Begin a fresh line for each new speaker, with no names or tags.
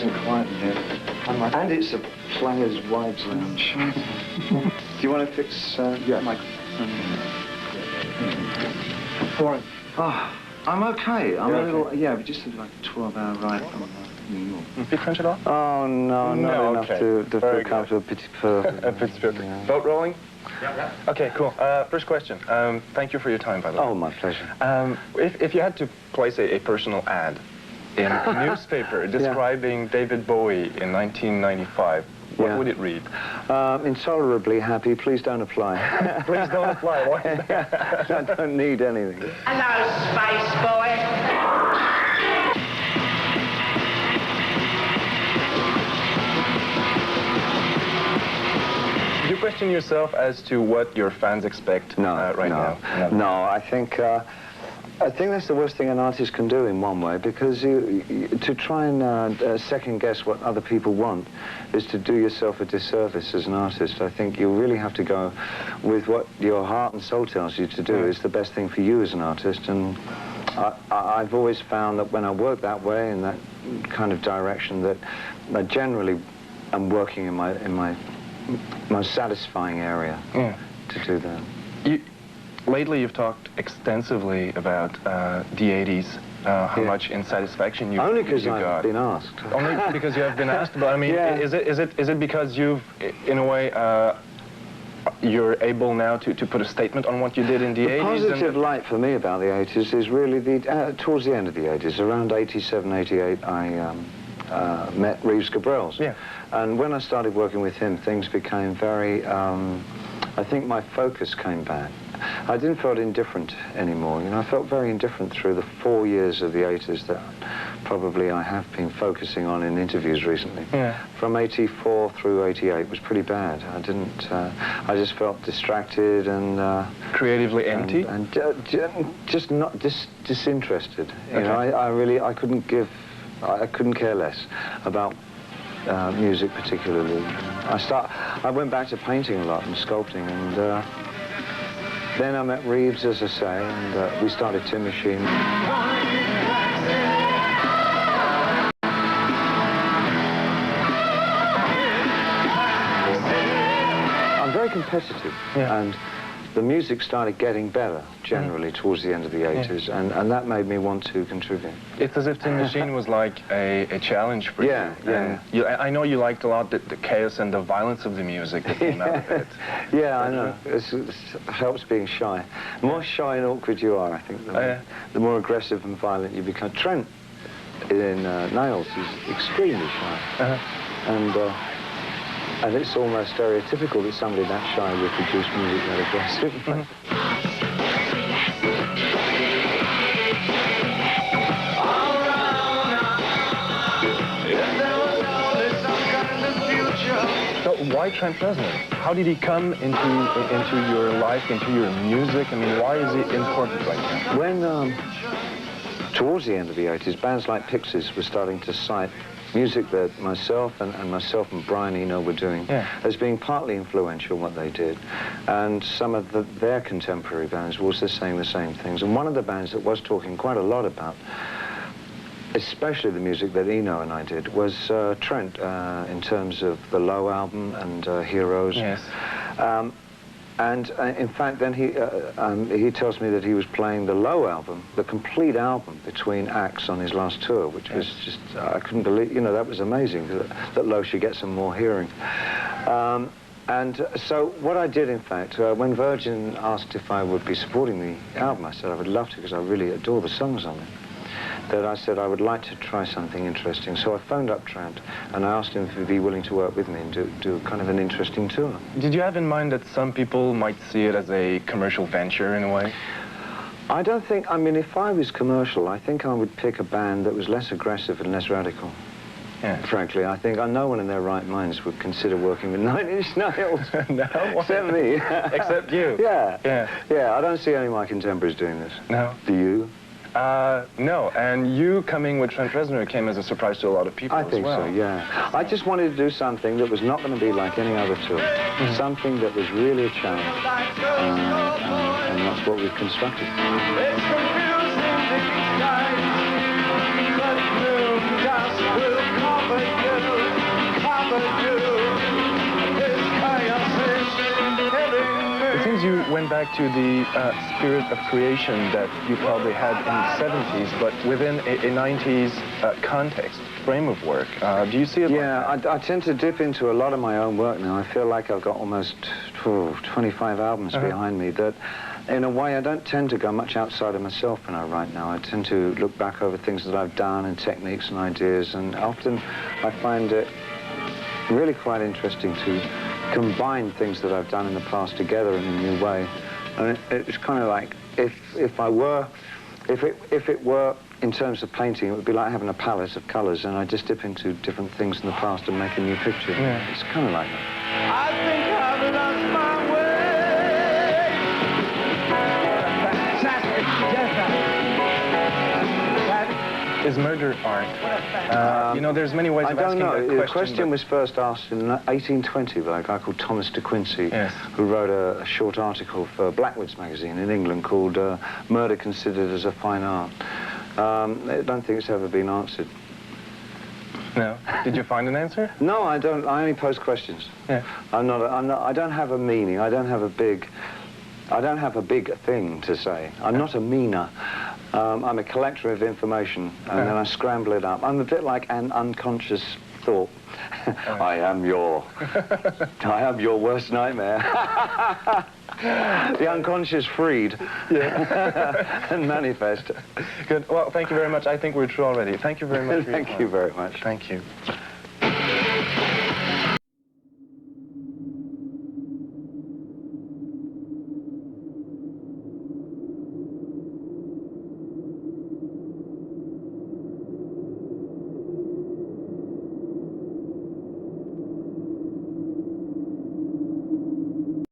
and quiet in here. And it's a player's wives' lounge. Do you want to fix your microphone? Warren. Oh, I'm okay. I'm a little... Yeah, we just had like a 12-hour ride from New York.
You speak French at all?
Oh, no, not enough to feel comfortable. Petit peu.
Petit peu.
Yeah.
Boat rolling?
Yeah.
Okay, cool. First question. Thank you for your time, by the way.
Oh, my pleasure.
If you had to place a personal ad in a newspaper describing David Bowie in 1995, what would it read?
Intolerably happy, please don't apply.
Please don't apply. Why is that?
I don't need anything.
Hello, Space Boy.
Do you question yourself as to what your fans expect right now?
No, I think that's the worst thing an artist can do in one way, because to try and second guess what other people want is to do yourself a disservice as an artist. I think you really have to go with what your heart and soul tells you to do is the best thing for you as an artist. And I've always found that when I work that way, in that kind of direction, that I generally am working in my most satisfying area to do that.
Lately, you've talked extensively about the 80s, how much insatisfaction you got.
Only because I've been asked.
Only because you have been asked. But I mean, is it because you've, in a way, you're able now to put a statement on what you did in the 80s?
The positive light for me about the 80s is really towards the end of the 80s, around 87, 88, I met Reeves Gabrels.
Yeah.
And when I started working with him, things became very, I think my focus came back. I didn't feel indifferent anymore. You know, I felt very indifferent through the 4 years of the 80s that probably I have been focusing on in interviews recently. Yeah. From 84 through 88 was pretty bad. I just felt distracted and...
creatively empty?
And just not disinterested. You know, I couldn't care less about music particularly. I went back to painting a lot and sculpting, and then I met Reeves, as I say, and we started Tin Machine. I'm very competitive, and the music started getting better, generally, towards the end of the 80s, and that made me want to contribute.
It's as if Tin Machine was like a challenge for you.
Yeah.
I know you liked a lot the chaos and the violence of the music that came out of it.
Yeah, I know. It helps being shy. The more shy and awkward you are, I think, the more aggressive and violent you become. Trent in Nails is extremely shy. And it's almost stereotypical that somebody that shy would produce music that aggressive.
So why Trent Reznor? How did he come into your life, into your music? I mean, why is he important right now?
When, towards the end of the 80s, bands like Pixies were starting to cite music that myself and Brian Eno were doing as being partly influential, what they did. And some of their contemporary bands were also saying the same things. And one of the bands that was talking quite a lot about, especially the music that Eno and I did, was Trent, in terms of the Low album and Heroes.
Yes.
And in fact, then he tells me that he was playing the Low album, the complete album, between acts on his last tour, which was just, I couldn't believe, you know, that was amazing, that Low should get some more hearing. And so what I did, in fact, when Virgin asked if I would be supporting the album, I said I would love to, because I really adore the songs on it. That I said I would like to try something interesting. So I phoned up Trent and I asked him if he'd be willing to work with me and do kind of an interesting tour.
Did you have in mind that some people might see it as a commercial venture in a way?
I don't think, I mean, if I was commercial, I think I would pick a band that was less aggressive and less radical. Yeah. Frankly, I think no one in their right minds would consider working with 9 Inch Nails.
No?
Except me.
Except you?
Yeah, I don't see any of my contemporaries doing this.
No?
Do you?
No, and you coming with Trent Reznor came as a surprise to a lot of people as well.
I think so, yeah. I just wanted to do something that was not going to be like any other tour. Something that was really a challenge. And that's what we've constructed.
It's confusing these days, but noon dust will cover
went back to the spirit of creation that you probably had in the 70s, but within a 90s context, frame of work. Do you see it?
Yeah, I tend to dip into a lot of my own work now. I feel like I've got almost 25 albums behind me that, in a way, I don't tend to go much outside of myself when I write now. I tend to look back over things that I've done and techniques and ideas, and often I find it really quite interesting to combine things that I've done in the past together in a new way. And it's kind of like if it were in terms of painting, it would be like having a palette of colours, and I just dip into different things in the past and make a new picture.
Yeah.
It's kind of like that.
I think I've lost my way.
Is murder art? You know, there's many ways of asking that question.
The question was first asked in 1820 by a guy called Thomas de Quincey,
yes,
who wrote a short article for Blackwood's magazine in England called Murder Considered as a Fine Art. I don't think it's ever been answered.
No. Did you find an answer?
No, I don't. I only pose questions.
Yeah.
I don't have a meaning. I don't have a big thing to say. I'm not a meaner. I'm a collector of information, and then I scramble it up. I'm a bit like an unconscious thought. I am your worst nightmare. The unconscious freed. Yeah. And manifest.
Good. Well, thank you very much. I think we're through already. Thank you very much.
Thank you very much.
Thank you.